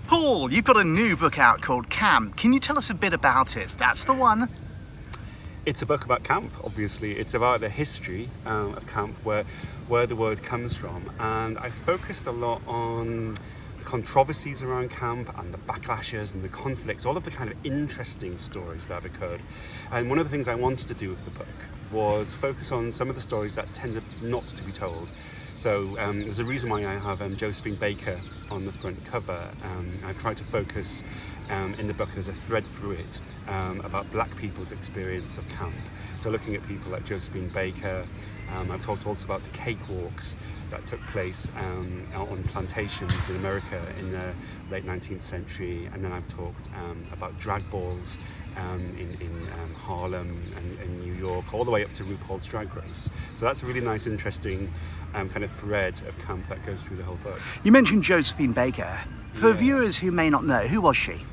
Paul, you've got a new book out called Camp. Can you tell us a bit about it? That's the one. It's a book about camp, obviously. It's about the history of camp, where the word comes from. And I focused a lot on the controversies around camp and the backlashes and the conflicts, all of the kind of interesting stories that have occurred. And one of the things I wanted to do with the book was focus on some of the stories that tended not to be told. So there's a reason why I have Josephine Baker on the front cover. I've tried to focus in the book, there's a thread through it about black people's experience of camp. So looking at people like Josephine Baker, I've talked also about the cakewalks that took place out on plantations in America in the late 19th century. And then I've talked about drag balls in Harlem and in New York, all the way up to RuPaul's Drag Race. So that's a really nice, interesting kind of thread of camp that goes through the whole book. You mentioned Josephine Baker. For viewers who may not know, who was she?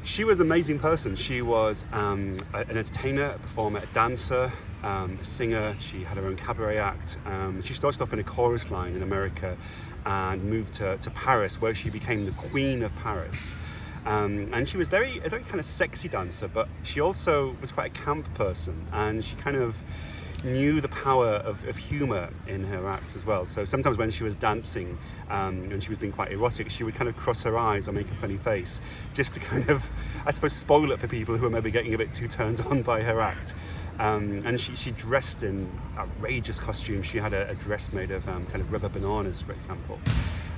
She was an amazing person. She was an entertainer, a performer, a dancer, a singer. She had her own cabaret act. She started off in a chorus line in America and moved to Paris, where she became the Queen of Paris. And she was a very kind of sexy dancer, but she also was quite a camp person, and she kind of knew the power of humour in her act as well. So sometimes when she was dancing and she was being quite erotic, she would kind of cross her eyes or make a funny face, just to kind of, I suppose, spoil it for people who are maybe getting a bit too turned on by her act. And she dressed in outrageous costumes. She had a dress made of kind of rubber bananas, for example.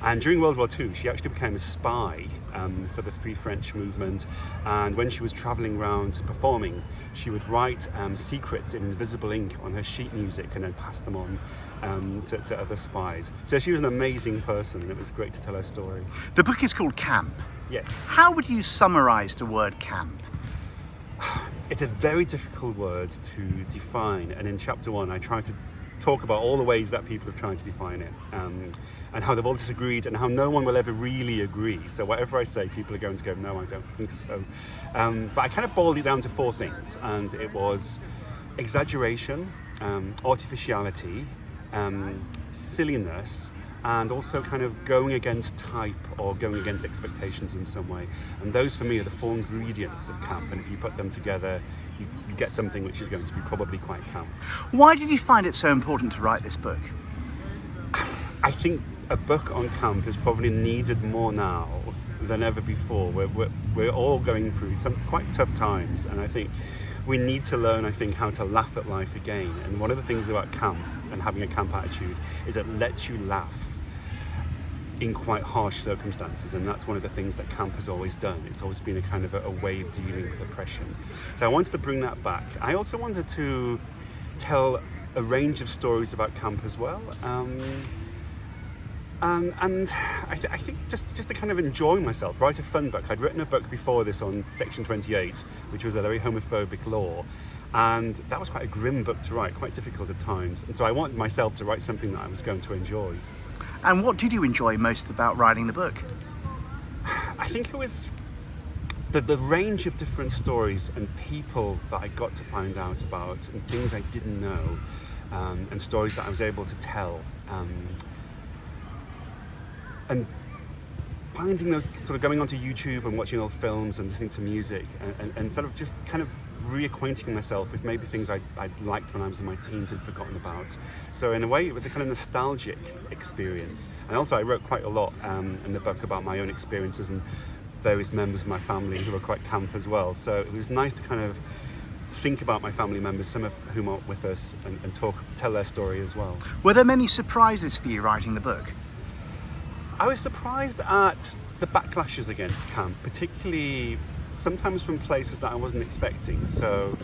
And during World War II, she actually became a spy for the Free French movement. And when she was traveling around performing, she would write secrets in invisible ink on her sheet music and then pass them on to other spies. So she was an amazing person, and it was great to tell her story. The book is called Camp. Yes. How would you summarise the word camp? It's a very difficult word to define, and in chapter 1 I try to talk about all the ways that people have tried to define it, and how they've all disagreed, and how no one will ever really agree. So whatever I say, people are going to go, no, I don't think so. But I kind of boiled it down to 4 things, and it was exaggeration, artificiality, silliness, and also kind of going against type or going against expectations in some way. And those for me are the 4 ingredients of camp, and if you put them together, you get something which is going to be probably quite camp. Why did you find it so important to write this book? I think a book on camp is probably needed more now than ever before. We're all going through some quite tough times, and I think we need to learn, how to laugh at life again. And one of the things about camp and having a camp attitude is it lets you laugh in quite harsh circumstances, and that's one of the things that camp has always done. It's always been a kind of a way of dealing with oppression. So I wanted to bring that back. I also wanted to tell a range of stories about camp as well. And I think just to kind of enjoy myself, write a fun book. I'd written a book before this on Section 28, which was a very homophobic law, and that was quite a grim book to write, quite difficult at times. And so I wanted myself to write something that I was going to enjoy. And what did you enjoy most about writing the book? I think it was the range of different stories and people that I got to find out about, and things I didn't know, and stories that I was able to tell. And finding those, sort of going onto YouTube and watching old films and listening to music, and sort of just kind of reacquainting myself with maybe things I liked when I was in my teens and forgotten about. So in a way, it was a kind of nostalgic experience. And also I wrote quite a lot in the book about my own experiences and various members of my family who were quite camp as well. So it was nice to kind of think about my family members, some of whom are with us, and tell their story as well. Were there many surprises for you writing the book? I was surprised at the backlashes against camp, particularly sometimes from places that I wasn't expecting. So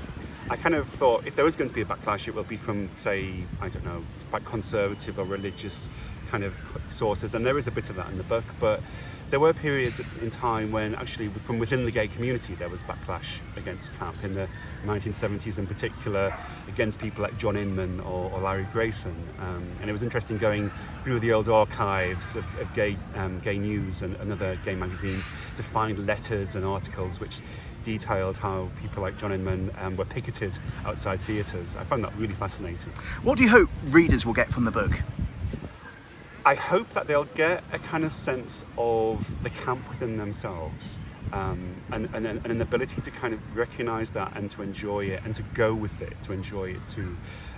I kind of thought if there was going to be a backlash, it will be from, say, I don't know, quite conservative or religious kind of sources, and there is a bit of that in the book, but there were periods in time when actually from within the gay community there was backlash against camp, in the 1970s in particular, against people like John Inman or Larry Grayson. And it was interesting going through the old archives of gay news and other gay magazines to find letters and articles which detailed how people like John Inman were picketed outside theatres. I found that really fascinating. What do you hope readers will get from the book? I hope that they'll get a kind of sense of the camp within themselves, and an ability to kind of recognise that and to enjoy it and to go with it, to enjoy it too,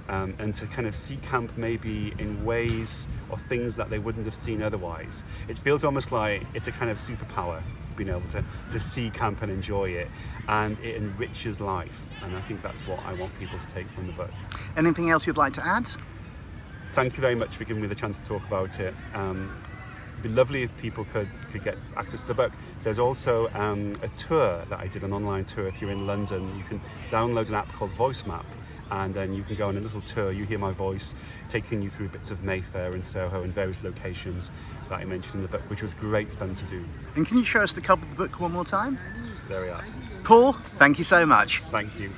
and to kind of see camp maybe in ways or things that they wouldn't have seen otherwise. It feels almost like it's a kind of superpower, being able to see camp and enjoy it, and it enriches life, and I think that's what I want people to take from the book. Anything else you'd like to add? Thank you very much for giving me the chance to talk about it. It'd be lovely if people could get access to the book. There's also a tour that I did, an online tour. If you're in London, you can download an app called Voice Map, and then you can go on a little tour. You hear my voice taking you through bits of Mayfair and Soho and various locations that I mentioned in the book, which was great fun to do. And can you show us the cover of the book one more time? There we are. Paul, thank you so much. Thank you.